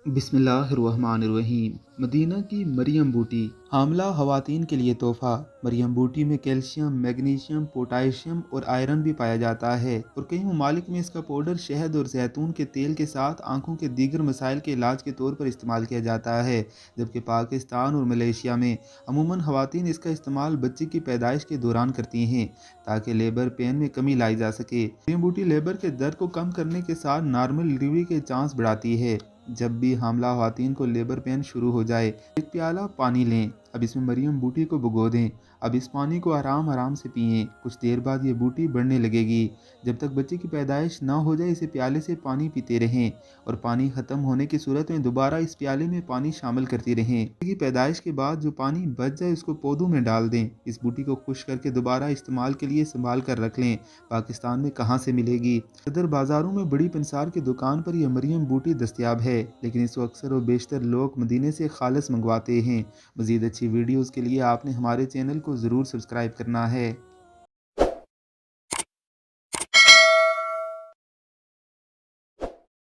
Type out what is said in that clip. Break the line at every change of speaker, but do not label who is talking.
बिस्मिल्लाहिर्रहमानिर्रहीम। मदीना की मरियम बूटी हामला ख़वातीन के लिए तोहफ़ा। मरियम बूटी में कैल्शियम, मैग्नीशियम, पोटाशियम और आयरन भी पाया जाता है और कई ममालिक में इसका पाउडर शहद और जैतून के तेल के साथ आँखों के दीगर मसाइल के इलाज के तौर पर इस्तेमाल किया जाता है। जबकि पाकिस्तान और मलेशिया में अमूमन ख़वातीन इसका इस्तेमाल बच्चे की पैदाइश के दौरान करती हैं ताकि लेबर पेन में कमी लाई जा सके। मरियम बूटी लेबर के दर्द को कम करने के साथ नॉर्मल डिलीवरी के चांस बढ़ाती है। जब भी हामला ख़वातीन को लेबर पेन शुरू हो जाए, एक प्याला पानी लें। अब इसमें मरियम बूटी को भिगो दें। अब इस पानी को आराम आराम से पिएं। कुछ देर बाद ये बूटी बढ़ने लगेगी। जब तक बच्चे की पैदाइश ना हो जाए इसे प्याले से पानी पीते रहें और पानी ख़त्म होने की सूरत में दोबारा इस प्याले में पानी शामिल करती रहें। बच्चे की पैदाइश के बाद जो पानी बच जाए उसको पौधों में डाल दें। इस बूटी को खुश करके दोबारा इस्तेमाल के लिए संभाल कर रख लें। पाकिस्तान में कहाँ से मिलेगी? सदर बाज़ारों में बड़ी पंसार की दुकान पर यह मरियम बूटी दस्तयाब है, लेकिन इसको अक्सर और बेशतर लोग मदीने से खालिस मंगवाते हैं। मज़ीद अच्छी वीडियोज़ के लिए आपने हमारे चैनल को ज़रूर सब्सक्राइब करना है।